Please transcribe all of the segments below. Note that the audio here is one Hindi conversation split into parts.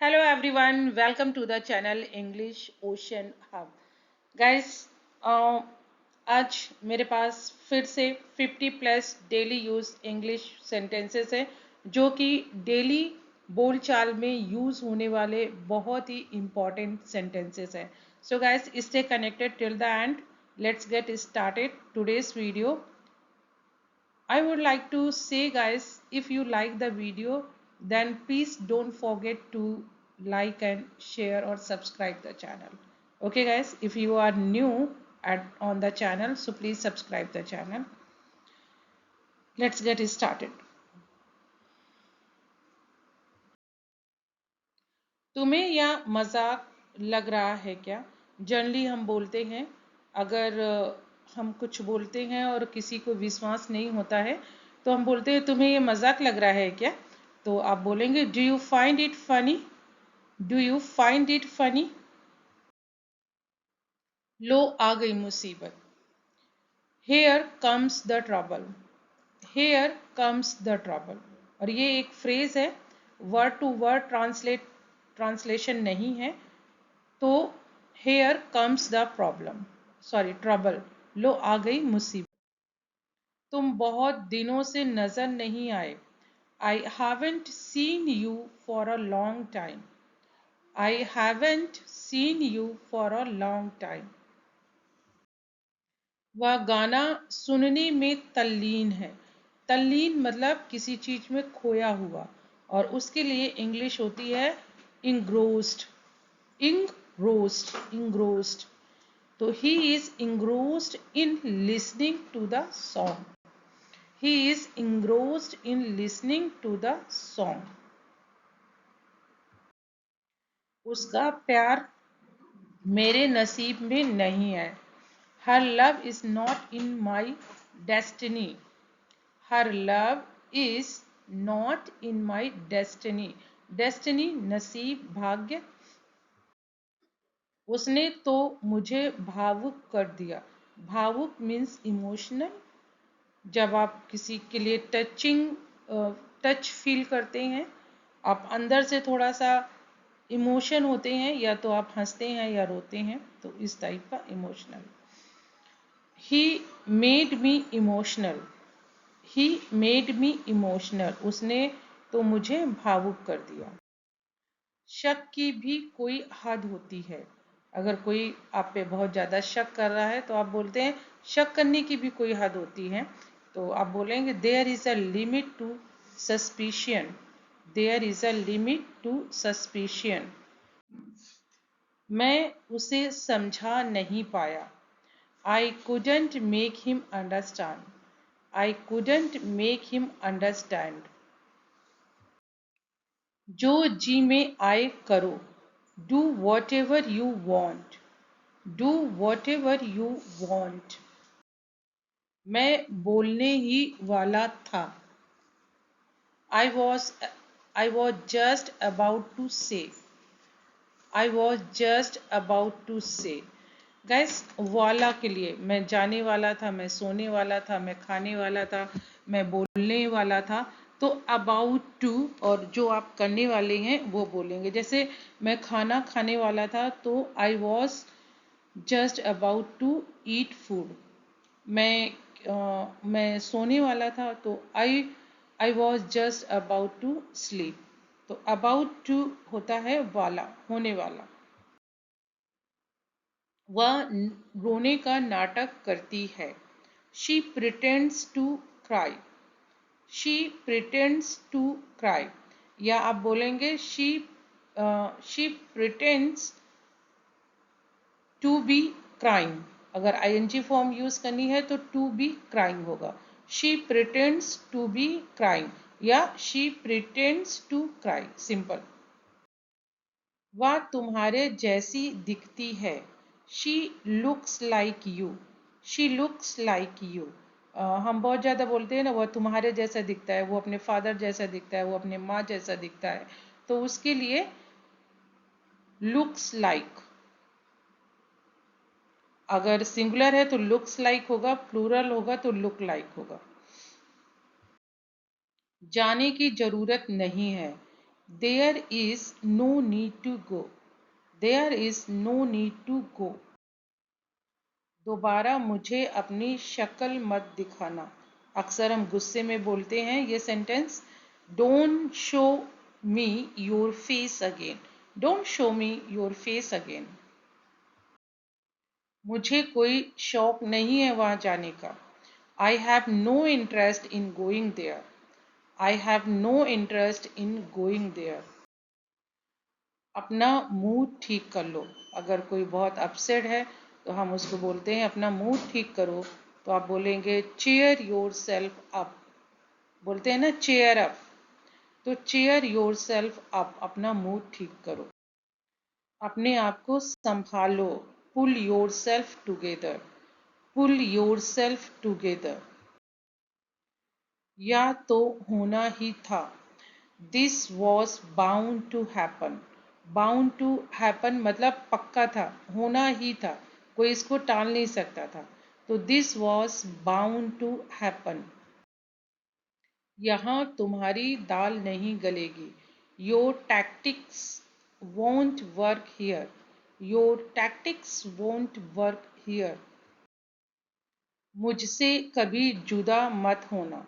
Hello everyone, welcome to the channel English Ocean Hub. Guys, आज मेरे पास फिर से 50 plus daily use English sentences है जो कि डेली बोलचाल में यूज होने वाले बहुत ही इम्पॉर्टेंट सेंटेंसेस हैं. So guys, stay connected till the end. Let's get started today's video. I would like to say guys, if you like the video, then please don't forget to like and share or subscribe the channel. Okay guys, if you are new on the channel, so please subscribe the channel. Let's get started. तुम्हें यह मजाक लग रहा है क्या? जनरली हम बोलते हैं, अगर हम कुछ बोलते हैं और किसी को विश्वास नहीं होता है तो हम बोलते हैं तुम्हें ये मजाक लग रहा है क्या? तो आप बोलेंगे do you find it funny? Do you find it funny? लो आ गई मुसीबत. Here comes the trouble. Here comes the trouble. और ये एक फ्रेज है, वर्ड टू वर्ड ट्रांसलेशन नहीं है. तो हेयर कम्स द ट्रबल. लो आ गई मुसीबत. तुम बहुत दिनों से नजर नहीं आए. I haven't seen you for a long time. I haven't seen you for a long time. वह गाना सुनने में तल्लीन है. तल्लीन मतलब किसी चीज में खोया हुआ, और उसके लिए इंग्लिश होती है इंग्रोस्ड. इंग्रोस्ड. तो he is engrossed in listening to the song. He is engrossed in listening to the song. उसका प्यार मेरे नसीब में नहीं है. Her love is not in my destiny. Her love is not in my destiny. Destiny नसीब, भाग्य. उसने तो मुझे भावुक कर दिया. भावुक मीन्स इमोशनल. जब आप किसी के लिए टच फील करते हैं, आप अंदर से थोड़ा सा इमोशन होते हैं, या तो आप हंसते हैं या रोते हैं, तो इस टाइप का emotional. He made me emotional. He made me emotional. उसने तो मुझे भावुक कर दिया. शक की भी कोई हद होती है. अगर कोई आप पे बहुत ज़्यादा शक कर रहा है तो आप बोलते हैं शक करने की भी कोई हद होती है. तो आप बोलेंगे there is a limit to suspicion. There is a limit to suspicion. मैं उसे समझा नहीं पाया. I couldn't make him understand. I couldn't make him understand. जो जी में आए करो. Do whatever you want. Do whatever you want. मैं बोलने ही वाला था. I was just about to say. I was just about to say. Gas, वाला के लिए मैं जाने वाला था, मैं सोने वाला था, मैं खाने वाला था, मैं बोलने वाला था. तो अबाउट टू और जो आप करने वाले हैं वो बोलेंगे. जैसे मैं खाना खाने वाला था तो I was just about to eat food. मैं सोने वाला था तो I was just about to sleep. तो अबाउट टू होता है वाला, होने वाला. वह रोने का नाटक करती है. She pretends to cry. She pretends to cry. या आप बोलेंगे she pretends to be crying. अगर आईएनजी फॉर्म यूज करनी है तो टू बी क्राइंग होगा. She pretends to be crying या she pretends to cry. Simple. वह तुम्हारे जैसी दिखती है. She looks like you. She looks like you. हम बहुत ज़्यादा बोलते हैं ना, वह तुम्हारे जैसा दिखता है, वो अपने फादर जैसा दिखता है, वो अपने माँ जैसा दिखता है. तो उसके लिए लुक्स लाइक. अगर सिंगुलर है तो लुक्स लाइक होगा, प्लूरल होगा तो लुक लाइक होगा. जाने की जरूरत नहीं है. There is no need to go, there is no need to go. दोबारा मुझे अपनी शक्ल मत दिखाना, अक्सर हम गुस्से में बोलते हैं ये sentence. Don't show me your face again, don't show me your face again. मुझे कोई शौक नहीं है वहां जाने का। I have no interest in going there, I have no interest in going there. अपना मूड ठीक कर लो, अगर कोई बहुत अपसेट है तो हम उसको बोलते हैं अपना मूड ठीक करो, तो आप बोलेंगे चीयर योर सेल्फ अप, बोलते हैं ना चेयर अप, तो चेयर योर सेल्फ अप, अपना मूड ठीक करो। अपने आप को संभालो, pull yourself together, pull yourself together. या तो होना ही था, this was bound to happen, bound to happen मतलब पक्का था, होना ही था, कोई इसको टाल नहीं सकता था, तो this was bound to happen. यहाँ तुम्हारी दाल नहीं गलेगी, your tactics won't work here, your tactics won't work here. मुझसे कभी जुदा मत होना,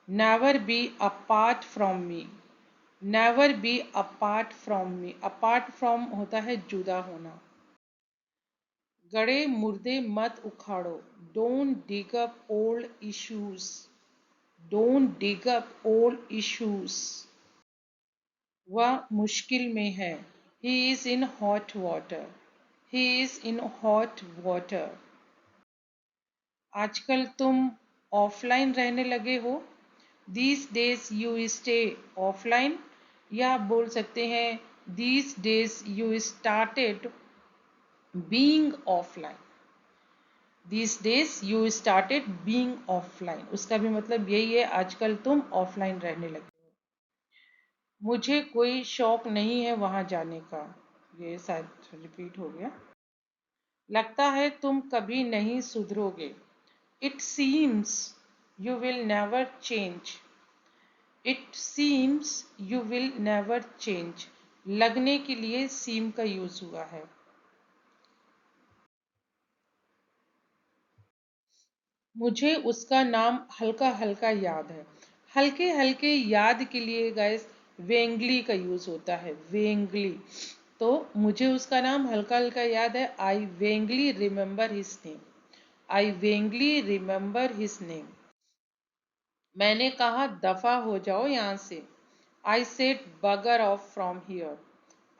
never be apart from me, never be apart from me, apart from होता है जुदा होना। गड़े मुर्दे मत उखाड़ो, don't dig up old issues, don't dig up old issues. वह मुश्किल में है, he is in hot water, he is in hot water. आजकल तुम ऑफलाइन रहने लगे हो, these days you stay offline, या आप बोल सकते हैं these days you started being offline, these days you started being offline, उसका भी मतलब यही है आजकल तुम ऑफलाइन रहने लगे हो। मुझे कोई शौक नहीं है वहां जाने का, ये शायद रिपीट हो गया। लगता है तुम कभी नहीं सुधरोगे, it seems you will never change, it seems you will never change, लगने के लिए सीम का यूज हुआ है। मुझे उसका नाम हल्का हल्का याद है, हल्के हल्के याद के लिए गाइस वेंगली का यूज होता है, वेंगली। तो मुझे उसका नाम हल्का हल्का याद है, आई वेंगली रिमेंबर हिज नेम, आई वेंगली रिमेंबर हिज नेम। मैंने कहा दफा हो जाओ यहां से, आई सेड बगर of from here,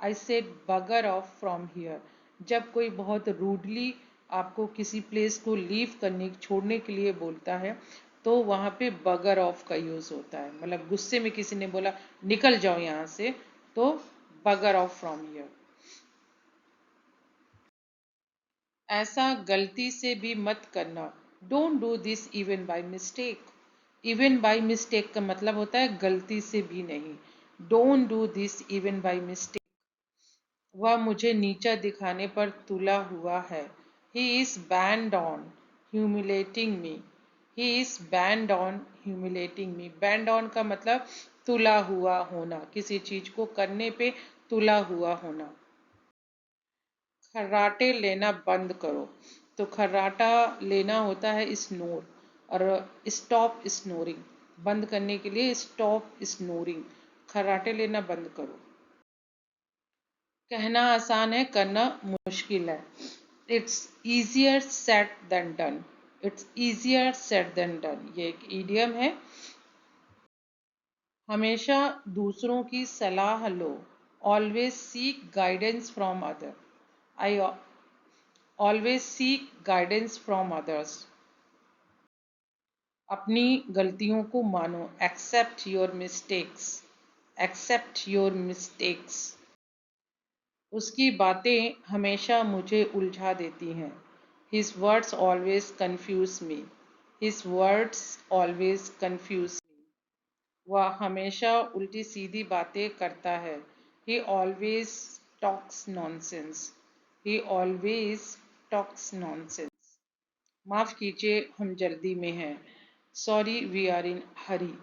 I said बगर ऑफ फ्रॉम हियर। जब कोई बहुत रूडली आपको किसी प्लेस को लीव करने छोड़ने के लिए बोलता है तो वहां पे बगर ऑफ का यूज होता है, मतलब गुस्से में किसी ने बोला निकल जाओ यहां से, तो बगर ऑफ फ्रॉम हियर। ऐसा गलती से भी मत करना, don't do this even by mistake, even by mistake का मतलब होता है गलती से भी नहीं, don't do this even by mistake. वह मुझे नीचा दिखाने पर तुला हुआ है, he is band on humiliating me, he is band on humiliating me. Band on का मतलब तुला हुआ होना, किसी चीज को करने पे तुला हुआ होना। खर्राटे लेना बंद करो, तो खर्राटा लेना होता है स्नोर, और स्टॉप स्नोरिंग, बंद करने के लिए स्टॉप स्नोरिंग, खर्राटे लेना बंद करो। कहना आसान है, करना मुश्किल है। It's easier said than done, it's easier said than done, ये एक ईडियम है। हमेशा दूसरों की सलाह लो, always seek guidance from other, I always seek guidance from others. अपनी गलतियों को मानो, accept your mistakes, accept your mistakes. उसकी बातें हमेशा मुझे उलझा देती हैं, his words always confuse me, his words always confuse me. वह हमेशा उल्टी सीधी बातें करता है, he always talks nonsense, he always talks nonsense. माफ कीजिए हम जल्दी में हैं, sorry we are in hurry,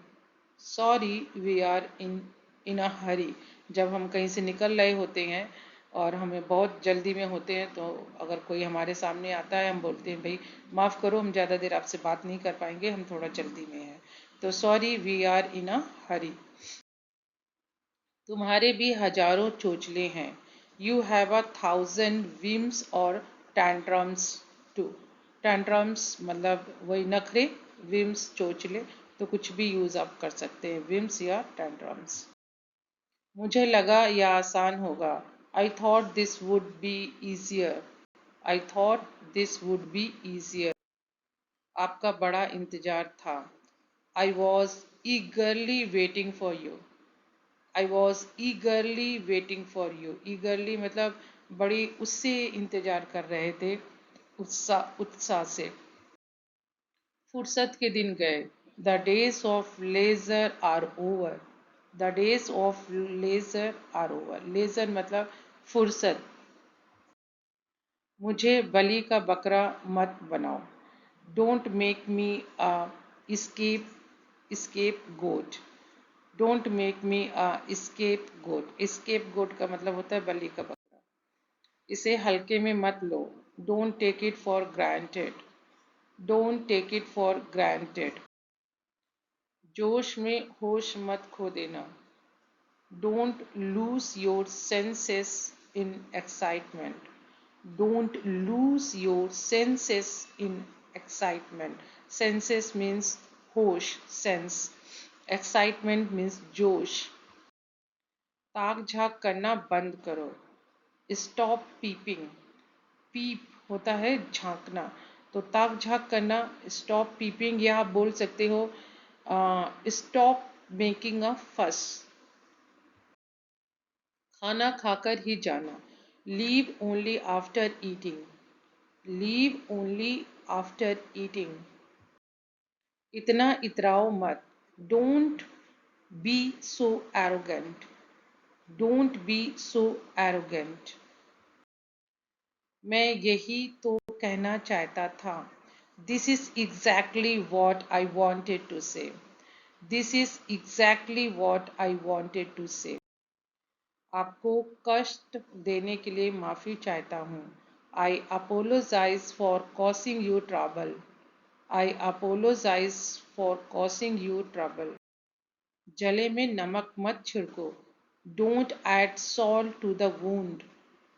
sorry we are in a hurry. जब हम कहीं से निकल रहे होते हैं और हमें बहुत जल्दी में होते हैं, तो अगर कोई हमारे सामने आता है, हम बोलते हैं भाई माफ़ करो, हम ज़्यादा देर आपसे बात नहीं कर पाएंगे, हम थोड़ा जल्दी में हैं। तो sorry, we are in a हरी। तुम्हारे भी हजारों चोचले हैं। यू हैव 1,000 whims और टैंट्रम्स टू। टैंट्रम्स मतलब वही नखरे, विम्स चोचले, तो कुछ भी यूज आप कर सकते हैं, विम्स या टैंट्रम्स। मुझे लगा यह आसान होगा। I thought this would be easier। I thought this would be easier। आपका बड़ा इंतजार था। I was eagerly waiting for you. I was ईगरली waiting for you. ईगरली मतलब बड़ी उससे इंतजार कर रहे थे, उत्साह उत्साह से। फुर्सत के दिन गए। The days of leisure are over. The days of leisure are over. Leisure मतलब फुर्सत। मुझे बलि का बकरा मत बनाओ। Don't make me scapegoat. Don't make me scapegoat. Scapegoat का मतलब होता है बलि का बकरा। इसे हल्के में मत लो। Don't take it for granted. Don't take it for granted. जोश में होश मत खो देना। Don't lose your senses in excitement. Don't lose your senses in excitement. Senses means hosh, sense. Excitement means जोश। ताक झाक करना बंद करो। Stop peeping. Peep होता है झांकना, तो ताक झाक करना, stop peeping, या आप बोल सकते हो stop making a fuss। खाना खाकर ही जाना। Leave only after eating। Leave only after eating। इतना इतराओ मत। Don't be so arrogant। Don't be so arrogant। मैं यही तो कहना चाहता था। This is exactly what I wanted to say। This is exactly what I wanted to say। आपको कष्ट देने के लिए माफ़ी चाहता हूँ। I apologize for causing you trouble। I apologize for causing you trouble। जले में नमक मत छिड़को। Don't add salt to the wound।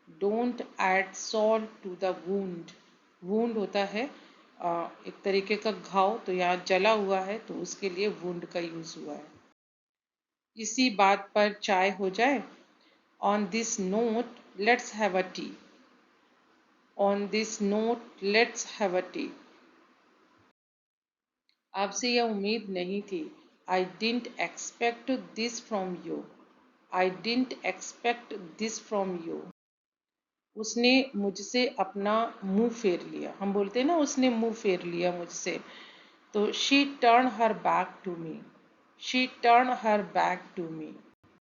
Don't add salt to the wound। wound होता है एक तरीके का घाव, तो यहाँ जला हुआ है तो उसके लिए wound का यूज हुआ है। इसी बात पर चाय हो जाए। On this note, let's have a tea। On this note, let's have a tea। आपसे यह उम्मीद नहीं थी। I didn't expect this from you। I didn't expect this from you। उसने मुझसे अपना मुंह फेर लिया। हम बोलते हैं ना, उसने मुंह फेर लिया मुझसे, तो she turned her back to me। She turned her back to me।